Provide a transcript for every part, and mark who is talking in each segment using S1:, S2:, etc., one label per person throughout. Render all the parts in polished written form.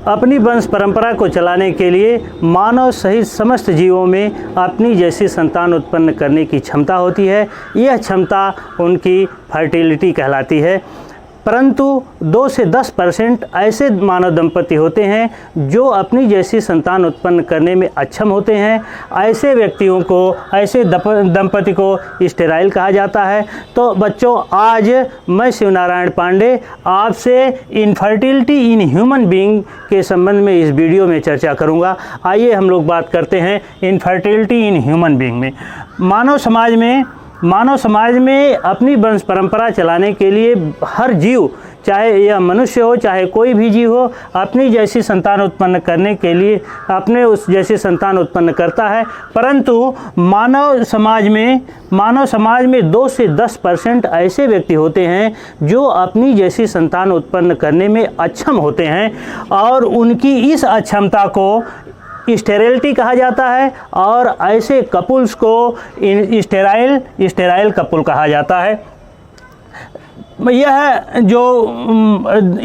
S1: अपनी वंश परंपरा को चलाने के लिए मानव सहित समस्त जीवों में अपनी जैसी संतान उत्पन्न करने की क्षमता होती है। यह क्षमता उनकी फर्टिलिटी कहलाती है। परंतु 2 से 10% ऐसे मानव दंपति होते हैं जो अपनी जैसी संतान उत्पन्न करने में अक्षम होते हैं। ऐसे व्यक्तियों को, ऐसे दंपति को स्टेराइल कहा जाता है। तो बच्चों, आज मैं शिवनारायण पांडे आपसे इनफर्टिलिटी इन ह्यूमन बीइंग के संबंध में इस वीडियो में चर्चा करूंगा। आइए हम लोग बात करते हैं इनफर्टिलिटी इन ह्यूमन बीइंग में। मानव समाज में अपनी वंश परंपरा चलाने के लिए हर जीव, चाहे यह मनुष्य हो चाहे कोई भी जीव हो, अपनी जैसी संतान उत्पन्न करने के लिए अपने उस जैसी संतान उत्पन्न करता है। परंतु मानव समाज में 2 से 10% ऐसे व्यक्ति होते हैं जो अपनी जैसी संतान उत्पन्न करने में अक्षम होते हैं और उनकी इस अक्षमता को स्टेरिलिटी कहा जाता है और ऐसे कपुल्स को स्टेराइल कपुल कहा जाता है। यह जो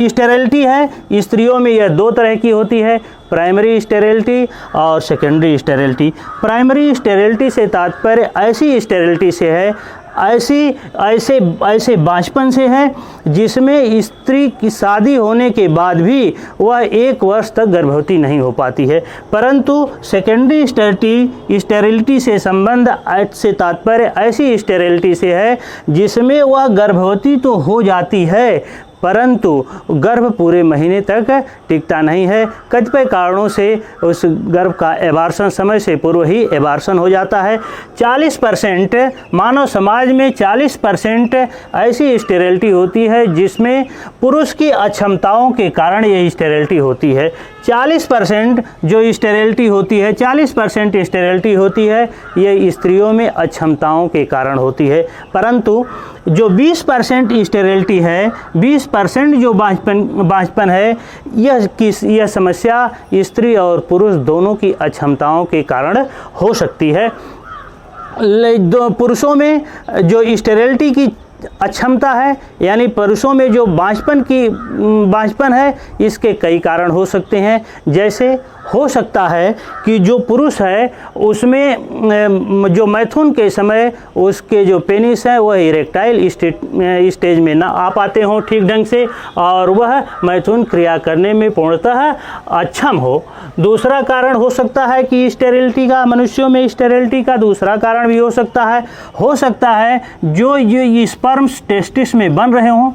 S1: स्टेरिलिटी है, स्त्रियों में यह 2 तरह की होती है, प्राइमरी स्टेरिलिटी और सेकेंडरी स्टेरिलिटी। प्राइमरी स्टेरिलिटी से तात्पर्य ऐसी स्टेरिलिटी से है, ऐसे बांझपन से है जिसमें स्त्री की शादी होने के बाद भी वह 1 वर्ष तक गर्भवती नहीं हो पाती है। परंतु सेकेंडरी स्टेरिलिटी से संबंध से तात्पर्य ऐसी स्टेरिलिटी से है जिसमें वह गर्भवती तो हो जाती है परंतु गर्भ पूरे महीने तक टिकता नहीं है। कतिपय कारणों से उस गर्भ का एबार्शन समय से पूर्व ही एबार्शन हो जाता है। 40% मानव समाज में 40% ऐसी स्टेरिलिटी होती है जिसमें पुरुष की अक्षमताओं के कारण यह स्टेरिलिटी होती है। 40% जो स्टेरिलिटी होती है, 40% स्टेरिलिटी होती है, यह स्त्रियों में अक्षमताओं के कारण होती है। परंतु जो 20% स्टेरिलिटी है, 20% जो बांझपन है, यह समस्या स्त्री और पुरुष दोनों की अक्षमताओं के कारण हो सकती है। पुरुषों में जो स्टेरिलिटी की अक्षमता है, यानी पुरुषों में जो बांझपन है, इसके कई कारण हो सकते हैं। जैसे हो सकता है कि जो पुरुष है उसमें जो मैथुन के समय उसके जो पेनिस है वह इरेक्टाइल स्टेज में ना आ पाते हों ठीक ढंग से और वह मैथुन क्रिया करने में पूर्णतः अक्षम हो। दूसरा कारण हो सकता है कि स्टेरिलिटी का, मनुष्यों में स्टेरिलिटी का दूसरा कारण भी हो सकता है जो स्पर्म्स टेस्टिस में बन रहे हों।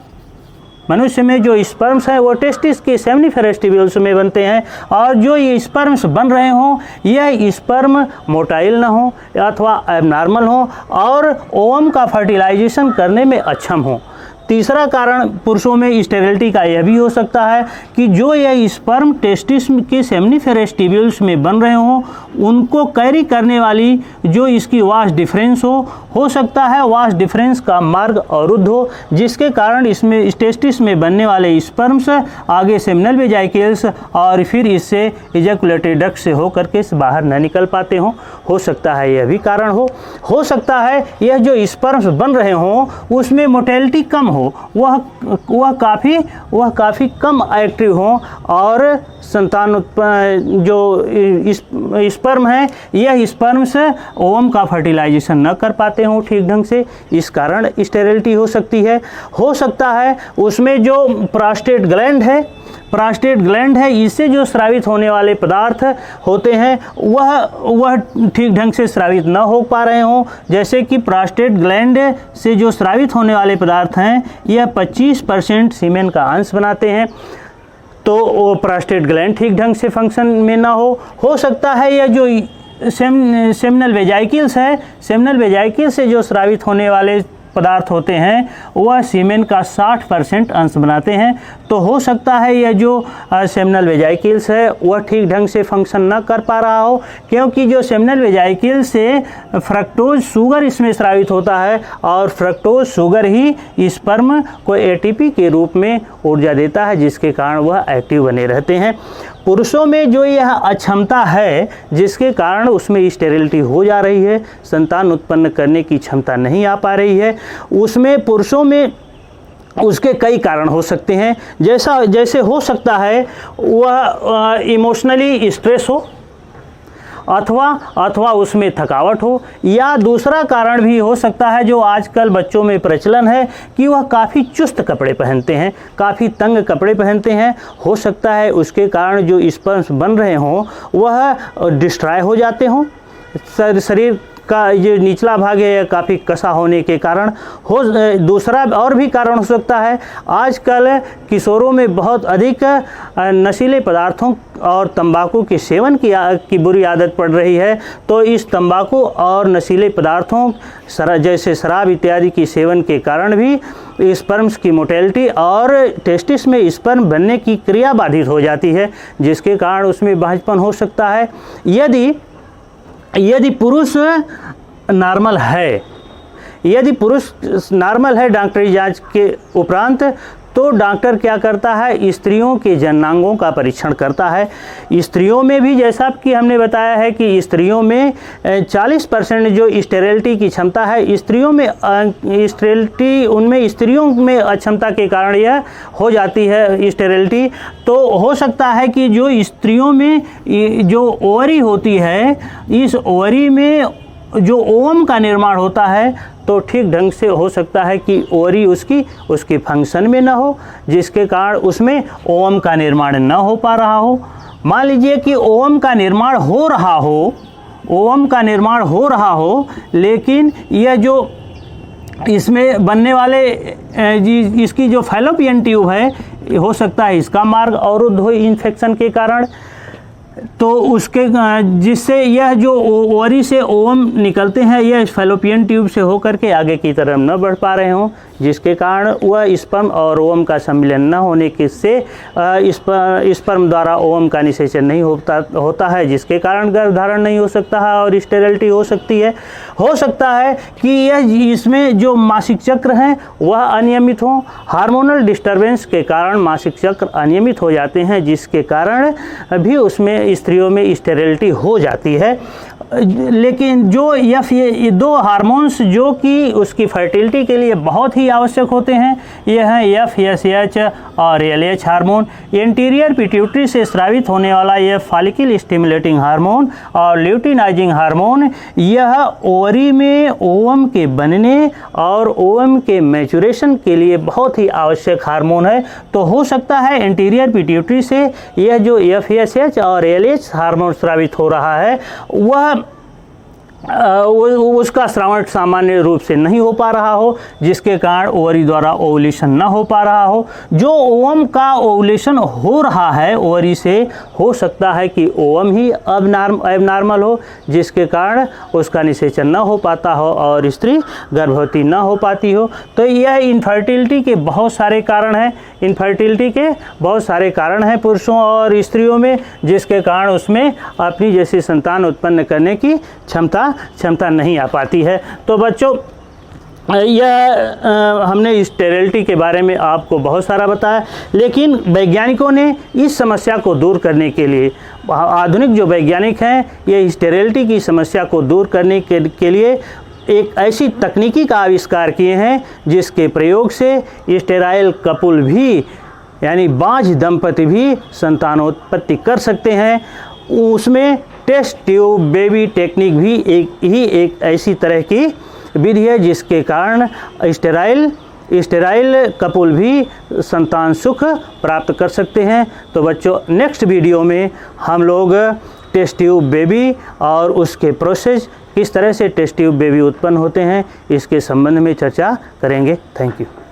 S1: मनुष्य में जो स्पर्म्स हैं वो टेस्टिस के सेमिनिफेरस ट्यूब्यूल्स में बनते हैं और जो ये स्पर्म्स बन रहे हों यह स्पर्म मोटाइल ना हो अथवा एबनॉर्मल हो और ओवम का फर्टिलाइजेशन करने में अक्षम हो। तीसरा कारण पुरुषों में स्टेरिलिटी का यह भी हो सकता है कि जो यह स्पर्म टेस्टिस के सेमिनिफेरस ट्यूब्यूल्स में बन रहे हों उनको कैरी करने वाली जो इसकी वास डिफरेंस हो सकता है वास डिफरेंस का मार्ग अवरुद्ध हो, जिसके कारण इसमें टेस्टिस में बनने वाले स्पर्म्स आगे सेमिनल वेजाइकल्स और फिर इससे इजैकुलेटरी डक्ट से होकर के बाहर न निकल पाते हों। हो सकता है यह भी कारण हो सकता है यह जो स्पर्म्स बन रहे हों उसमें मोटेलिटी कम हो, वह काफ़ी कम एक्टिव हो और संतान जो स्पर्म है यह स्पर्म्स ओवम का फर्टिलाइजेशन न कर पाते हों ठीक ढंग से, इस कारण स्टेरिलिटी हो सकती है। हो सकता है उसमें जो प्रोस्टेट ग्लैंड है इससे जो स्रावित होने वाले पदार्थ होते हैं वह ठीक ढंग से स्रावित न हो पा रहे हों। जैसे कि प्रोस्टेट ग्लैंड से जो स्रावित होने वाले पदार्थ हैं यह 25% सीमेन का अंश बनाते हैं, तो वो प्रोस्टेट ग्लैंड ठीक ढंग से फंक्शन में ना हो सकता है यह जो सेमिनल वेजाइकल्स है, सेमिनल वेजाइकल से जो स्रावित होने वाले पदार्थ होते हैं वह सीमेन का 60% अंश बनाते हैं, तो हो सकता है यह जो सेमिनल वेजाइकल्स है वह ठीक ढंग से फंक्शन न कर पा रहा हो, क्योंकि जो सेमिनल वेजाइकल से फ्रक्टोज शुगर इसमें स्रावित होता है और फ्रक्टोज शुगर ही स्पर्म को एटीपी के रूप में ऊर्जा देता है, जिसके कारण वह एक्टिव बने रहते हैं। पुरुषों में जो यह अक्षमता है जिसके कारण उसमें स्टेरिलिटी हो जा रही है, संतान उत्पन्न करने की क्षमता नहीं आ पा रही है, उसमें पुरुषों में उसके कई कारण हो सकते हैं। जैसे हो सकता है वह इमोशनली स्ट्रेस हो, अथवा उसमें थकावट हो, या दूसरा कारण भी हो सकता है जो आजकल बच्चों में प्रचलन है कि वह काफ़ी चुस्त कपड़े पहनते हैं, काफ़ी तंग कपड़े पहनते हैं। हो सकता है उसके कारण जो स्पर्म्स बन रहे हों वह डिस्ट्रॉय हो जाते हों, शरीर का जो निचला भाग है काफ़ी कसा होने के कारण हो। दूसरा और भी कारण हो सकता है, आजकल किशोरों में बहुत अधिक नशीले पदार्थों और तंबाकू के सेवन की बुरी आदत पड़ रही है। तो इस तंबाकू और नशीले पदार्थों जैसे शराब इत्यादि की सेवन के कारण भी स्पर्म्स की मोटेलिटी और टेस्टिस में स्पर्म बनने की क्रिया बाधित हो जाती है, जिसके कारण उसमें बांझपन हो सकता है। यदि पुरुष नॉर्मल है डॉक्टरी जांच के उपरांत, तो डॉक्टर क्या करता है, स्त्रियों के जननांगों का परीक्षण करता है। स्त्रियों में भी जैसा कि हमने बताया है कि स्त्रियों में 40% जो स्टेरिलिटी की क्षमता है, स्त्रियों में अक्षमता के कारण यह हो जाती है स्टेरिलिटी। तो हो सकता है कि जो स्त्रियों में जो ओवरी होती है, इस ओवरी में जो ओवम का निर्माण होता है, तो ठीक ढंग से हो सकता है कि ओवरी उसकी फंक्शन में ना हो, जिसके कारण उसमें ओवम का निर्माण ना हो पा रहा हो। मान लीजिए कि ओवम का निर्माण हो रहा हो, लेकिन यह जो इसमें बनने वाले इसकी जो फैलोपियन ट्यूब है, हो सकता है इसका मार्ग अवरुद्ध हो इन्फेक्शन के कारण। तो उसके जिससे यह जो ओवरी से ओवम निकलते हैं, यह फैलोपियन ट्यूब से होकर के आगे की तरफ न बढ़ पा रहे हों, जिसके कारण वह स्पर्म और ओवम का सम्मिलन न होने के से स्पर्म द्वारा ओवम का निषेचन नहीं होता है, जिसके कारण गर्भधारण नहीं हो सकता है और स्टेरिलिटी हो सकती है। हो सकता है कि यह इसमें जो मासिक चक्र हैं वह अनियमित हों, हार्मोनल डिस्टर्बेंस के कारण मासिक चक्र अनियमित हो जाते हैं, जिसके कारण भी उसमें स्त्रियों में स्टेरिलिटी हो जाती है। लेकिन जो ये दो हार्मोन्स जो कि उसकी फर्टिलिटी के लिए बहुत ही आवश्यक होते हैं, यह हैं FSH और LH हार्मोन। एंटीरियर पिट्यूटरी से स्रावित होने वाला यह फॉलिकल स्टिमुलेटिंग हार्मोन और ल्यूटिनाइजिंग हार्मोन, यह ओवरी में ओवम के बनने और ओवम के मैचुरेशन के लिए बहुत ही आवश्यक हार्मोन है। तो हो सकता है एंटीरियर पिट्यूटरी से यह जो FSH और LH हार्मोन स्रावित हो रहा है, उसका स्रावण सामान्य रूप से नहीं हो पा रहा हो, जिसके कारण ओवरी द्वारा ओवुलेशन ना हो पा रहा हो। जो ओवम का ओवुलेशन हो रहा है ओवरी से, हो सकता है कि ओवम ही एबनॉर्मल हो, जिसके कारण उसका निषेचन ना हो पाता हो और स्त्री गर्भवती ना हो पाती हो। तो यह इनफर्टिलिटी के बहुत सारे कारण हैं पुरुषों और स्त्रियों में, जिसके कारण उसमें अपनी जैसी संतान उत्पन्न करने की क्षमता नहीं आ पाती है। तो बच्चों, यह हमने स्टेरिलिटी के बारे में आपको बहुत सारा बताया, लेकिन वैज्ञानिकों ने इस समस्या को दूर करने के लिए, आधुनिक जो वैज्ञानिक हैं, ये स्टेरिलिटी की समस्या को दूर करने के लिए एक ऐसी तकनीकी का आविष्कार किए हैं जिसके प्रयोग से स्टेराइल कपुल भी, यानी बांझ दंपति भी संतानोत्पत्ति कर सकते हैं। उसमें टेस्ट ट्यूब बेबी टेक्निक भी एक ऐसी तरह की विधि है जिसके कारण स्टेराइल कपुल भी संतान सुख प्राप्त कर सकते हैं। तो बच्चों, नेक्स्ट वीडियो में हम लोग टेस्ट ट्यूब बेबी और उसके प्रोसेस, किस तरह से टेस्ट ट्यूब बेबी उत्पन्न होते हैं, इसके संबंध में चर्चा करेंगे। Thank you.